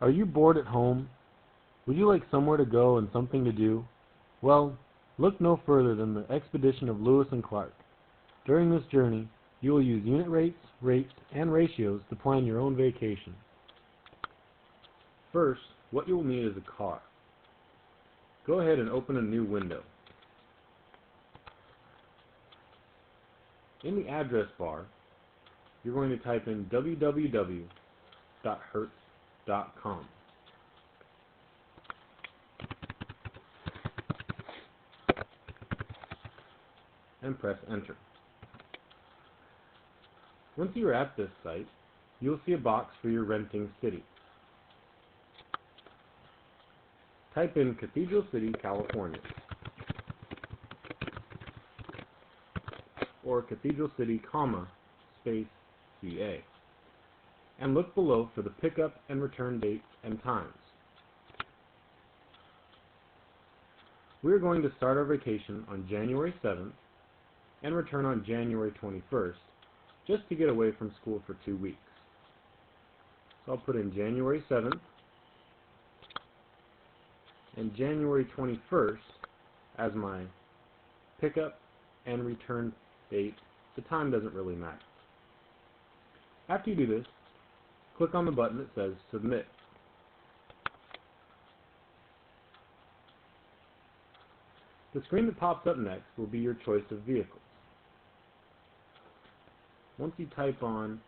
Are you bored at home? Would you like somewhere to go and something to do? Well, look no further than the expedition of Lewis and Clark. During this journey, you will use unit rates, and ratios to plan your own vacation. First, what you will need is a car. Go ahead and open a new window. In the address bar, you're going to type in www.hertz.com and press enter. Once you are at this site, you will see a box for your renting city. Type in Cathedral City, California, or Cathedral City, space CA, and look below for the pickup and return dates and times. We are going to start our vacation on January 7th and return on January 21st, just to get away from school for 2 weeks. So I'll put in January 7th and January 21st as my pickup and return date. The time doesn't really matter. After you do this, click on the button that says Submit. The screen that pops up next will be your choice of vehicles. Once you type on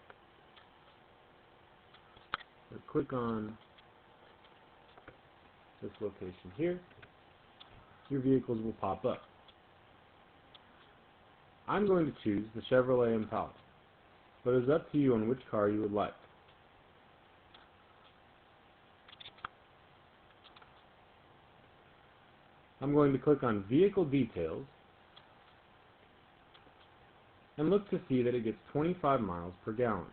or click on this location here, your vehicles will pop up. I'm going to choose the Chevrolet Impala, but it is up to you on which car you would like. I'm going to click on Vehicle Details and look to see that it gets 25 miles per gallon.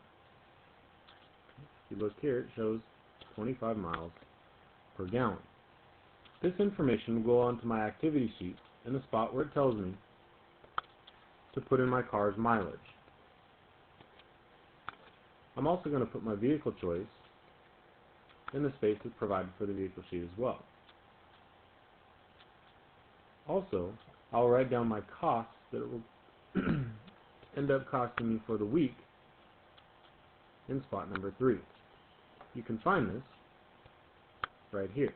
If you look here, it shows 25 miles per gallon. This information will go onto my activity sheet in the spot where it tells me to put in my car's mileage. I'm also going to put my vehicle choice in the space that's provided for the vehicle sheet as well. Also, I'll write down my costs that it will end up costing me for the week in spot number 3. You can find this right here.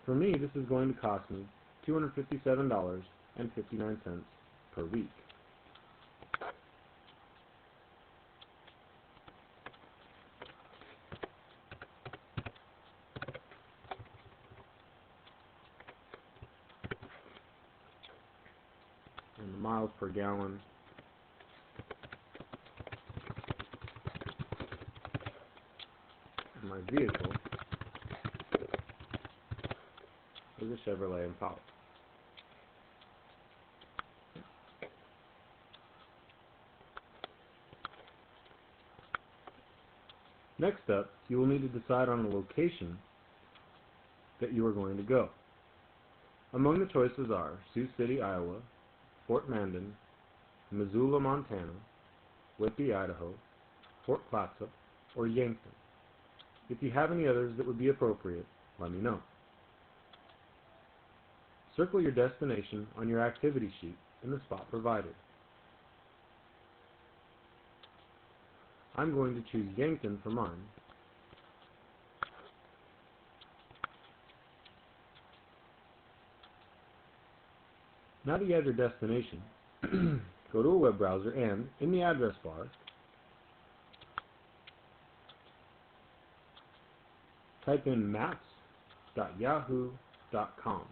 For me, this is going to cost me $257.59 per week. And the miles per gallon of my vehicle is a Chevrolet Impala. Next up, you will need to decide on a location that you are going to go. Among the choices are Sioux City, Iowa, Fort Mandan, Missoula, Montana, Whitby, Idaho, Fort Clatsop, or Yankton. If you have any others that would be appropriate, let me know. Circle your destination on your activity sheet in the spot provided. I'm going to choose Yankton for mine. Now that you have your destination, go to a web browser and, in the address bar, type in maps.yahoo.com.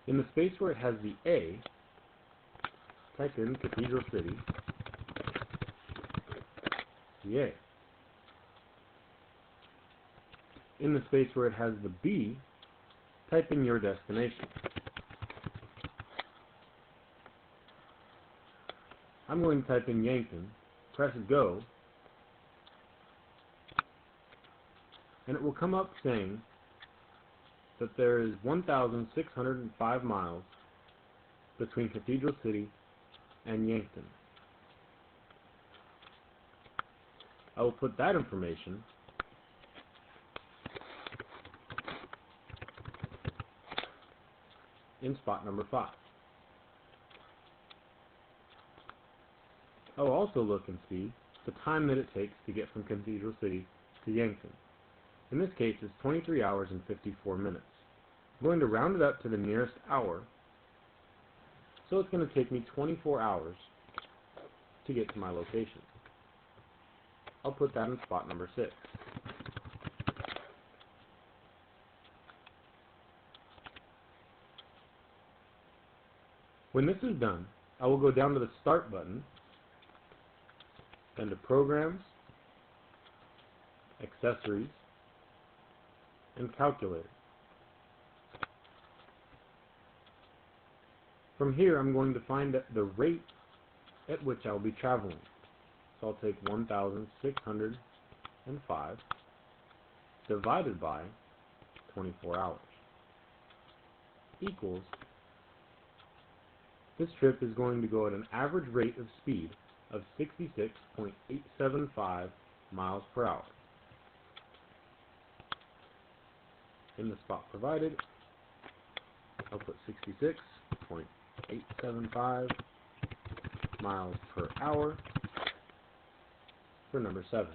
In the space where it has the A, type in Cathedral City, CA. In the space where it has the B, type in your destination. I'm going to type in Yankton, press Go, and it will come up saying that there is 1,605 miles between Cathedral City and Yankton. I will put that information in spot number 5. I will also look and see the time that it takes to get from Cathedral City to Yankton. In this case, it's 23 hours and 54 minutes. I'm going to round it up to the nearest hour, so it's going to take me 24 hours to get to my location. I'll put that in spot number 6. When this is done, I will go down to the Start button, then to Programs, Accessories, and Calculator. From here, I'm going to find the rate at which I'll be traveling. So I'll take 1,605 divided by 24 hours equals, this trip is going to go at an average rate of speed of 66.875 miles per hour. In the spot provided, I'll put 66.875 miles per hour for number 7.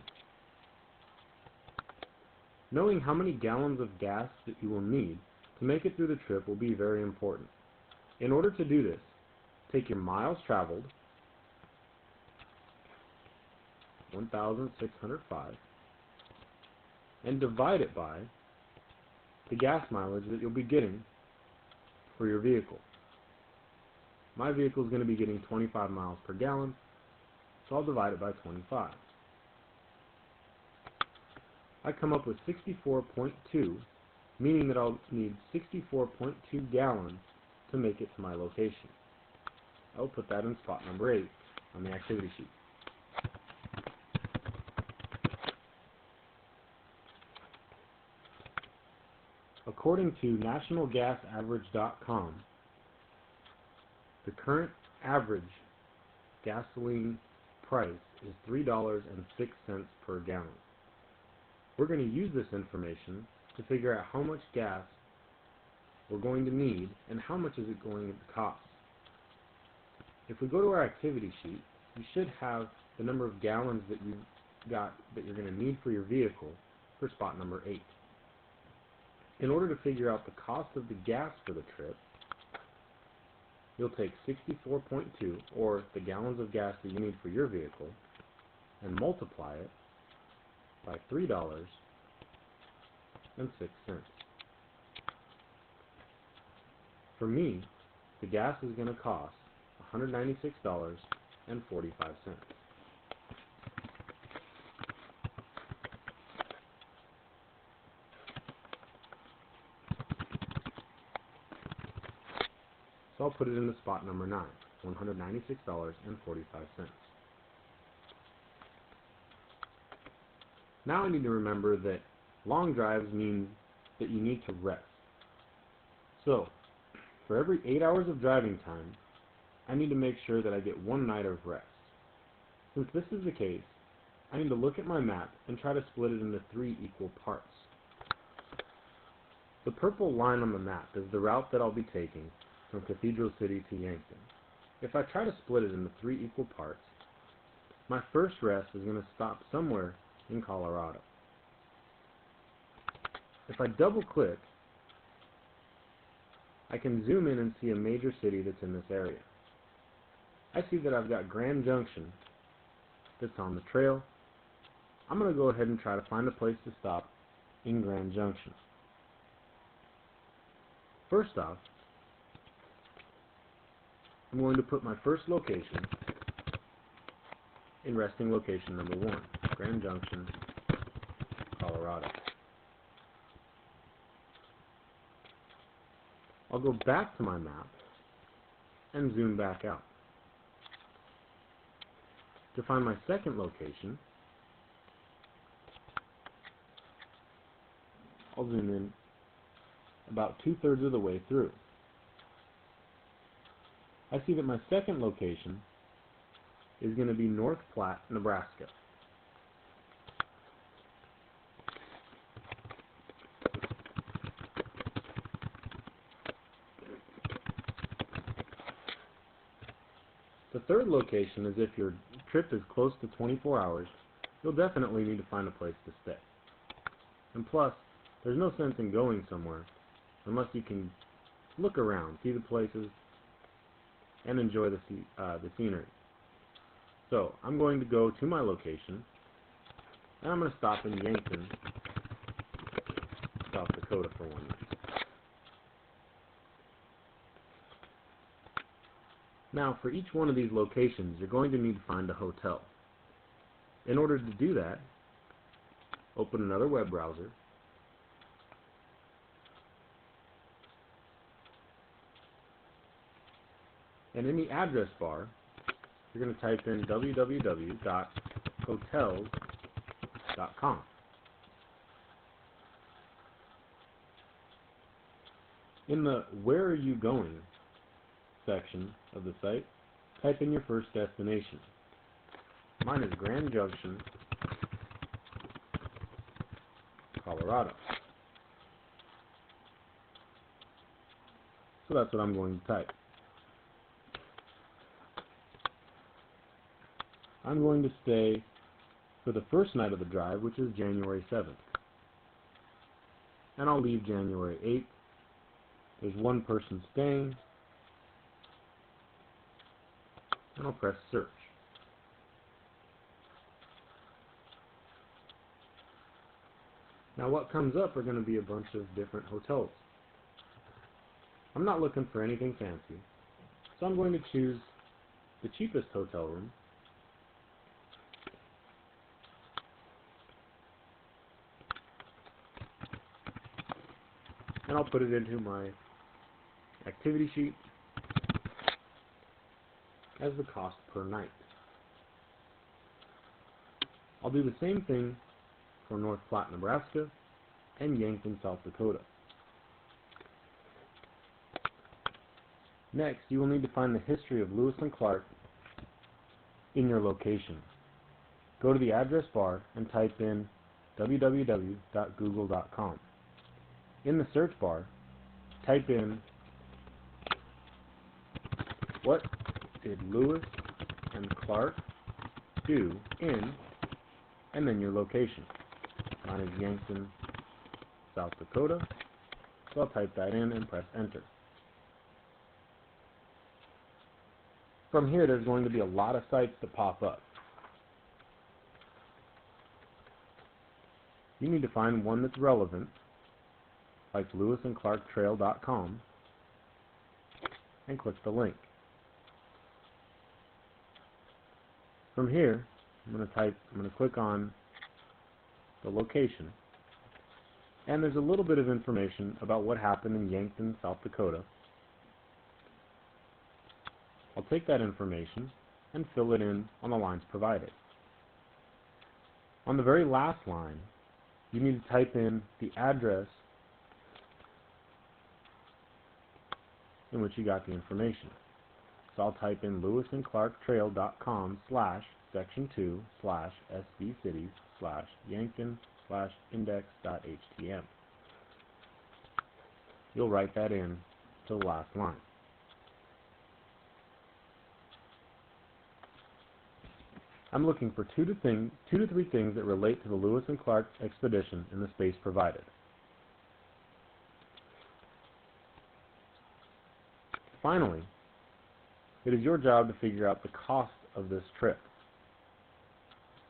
Knowing how many gallons of gas that you will need to make it through the trip will be very important. In order to do this, take your miles traveled, 1,605, and divide it by the gas mileage that you'll be getting for your vehicle. My vehicle is going to be getting 25 miles per gallon, so I'll divide it by 25. I come up with 64.2, meaning that I'll need 64.2 gallons to make it to my location. I'll put that in spot number 8 on the activity sheet. According to nationalgasaverage.com, the current average gasoline price is $3.06 per gallon. We're going to use this information to figure out how much gas we're going to need and how much is it going to cost. If we go to our activity sheet, you should have the number of gallons that you're going to need for your vehicle for spot number 8. In order to figure out the cost of the gas for the trip, you'll take 64.2, or the gallons of gas that you need for your vehicle, and multiply it by $3.06. For me, the gas is going to cost $196.45. So I'll put it in the spot number 9, $196.45. Now I need to remember that long drives mean that you need to rest. So, for every 8 hours of driving time, I need to make sure that I get 1 night of rest. Since this is the case, I need to look at my map and try to split it into 3 equal parts. The purple line on the map is the route that I'll be taking from Cathedral City to Yankton. If I try to split it into 3 equal parts, my first rest is going to stop somewhere in Colorado. If I double click, I can zoom in and see a major city that's in this area. I see that I've got Grand Junction that's on the trail. I'm going to go ahead and try to find a place to stop in Grand Junction. First off, I'm going to put my first location in resting location number 1, Grand Junction, Colorado. I'll go back to my map and zoom back out. To find my second location, I'll zoom in about 2/3 of the way through. I see that my second location is going to be North Platte, Nebraska. The third location is if your trip is close to 24 hours, you'll definitely need to find a place to stay. And plus, there's no sense in going somewhere unless you can look around, see the places, and enjoy the scenery. So, I'm going to go to my location, and I'm going to stop in Yankton, South Dakota for one night. Now, for each one of these locations, you're going to need to find a hotel. In order to do that, open another web browser, and in the address bar, you're going to type in www.hotels.com. In the Where Are You Going section of the site, type in your first destination. Mine is Grand Junction, Colorado. So that's what I'm going to type. I'm going to stay for the first night of the drive, which is January 7th. And I'll leave January 8th. There's one person staying. And I'll press search. Now what comes up are going to be a bunch of different hotels. I'm not looking for anything fancy, so I'm going to choose the cheapest hotel room. And I'll put it into my activity sheet as the cost per night. I'll do the same thing for North Platte, Nebraska and Yankton, South Dakota. Next, you will need to find the history of Lewis and Clark in your location. Go to the address bar and type in www.google.com. In the search bar, type in what did Lewis and Clark do in, and then your location. Mine is Yankton, South Dakota, so I'll type that in and press enter. From here, there's going to be a lot of sites that pop up. You need to find one that's relevant, like lewisandclarktrail.com, and click the link. From here, I'm going to click on the location, and there's a little bit of information about what happened in Yankton, South Dakota. I'll take that information and fill it in on the lines provided. On the very last line, you need to type in the address in which you got the information. So I'll type in lewisandclarktrail.com/section2/sbcities/yankton/index.htm. You'll write that in to the last line. I'm looking for two to three things that relate to the Lewis and Clark expedition in the space provided. Finally, it is your job to figure out the cost of this trip.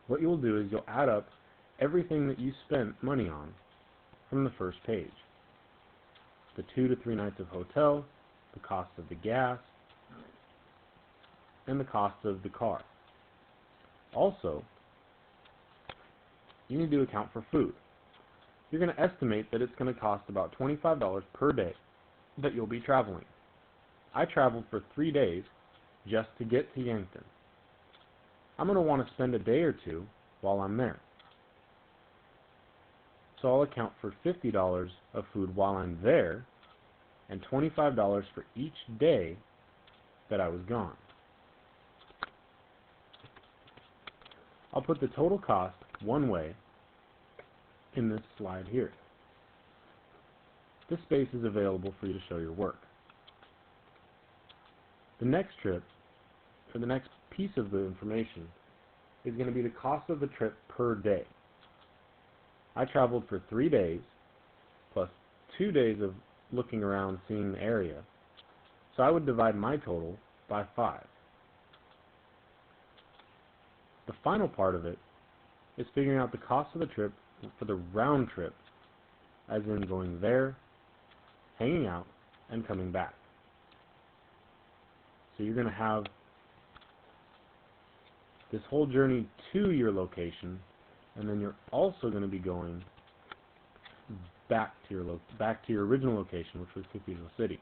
What you'll do is you'll add up everything that you spent money on from the first page. The 2 to 3 nights of hotel, the cost of the gas, and the cost of the car. Also, you need to account for food. You're going to estimate that it's going to cost about $25 per day that you'll be traveling. I traveled for 3 days just to get to Yankton. I'm going to want to spend a day or two while I'm there. So I'll account for $50 of food while I'm there and $25 for each day that I was gone. I'll put the total cost one way in this slide here. This space is available for you to show your work. The next trip, or the next piece of the information, is going to be the cost of the trip per day. I traveled for 3 days, plus 2 days of looking around seeing the area, so I would divide my total by 5. The final part of it is figuring out the cost of the trip for the round trip, as in going there, hanging out, and coming back. So you're going to have this whole journey to your location, and then you're also going to be going back to your original location, which was Cathedral City.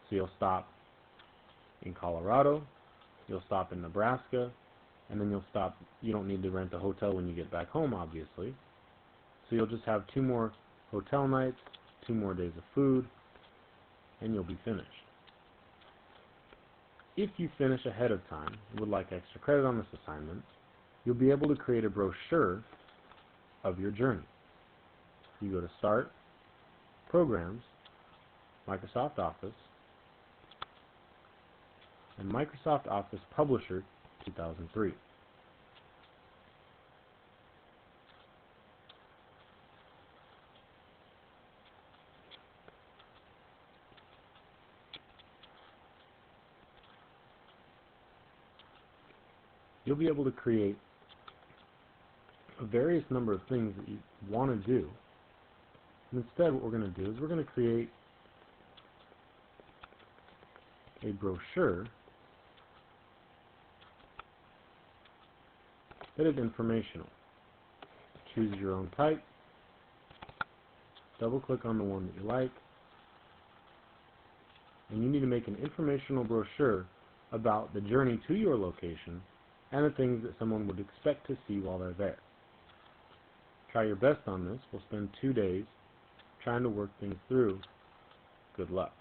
So you'll stop in Colorado, you'll stop in Nebraska, and then you'll stop. You don't need to rent a hotel when you get back home, obviously. So you'll just have 2 more hotel nights, 2 more days of food, and you'll be finished. If you finish ahead of time and would like extra credit on this assignment, you'll be able to create a brochure of your journey. You go to Start, Programs, Microsoft Office, and Microsoft Office Publisher 2003. You'll be able to create a various number of things that you want to do. And instead, what we're going to do is we're going to create a brochure that is informational. Choose your own type, double click on the one that you like, and you need to make an informational brochure about the journey to your location and the things that someone would expect to see while they're there. Try your best on this. We'll spend 2 days trying to work things through. Good luck.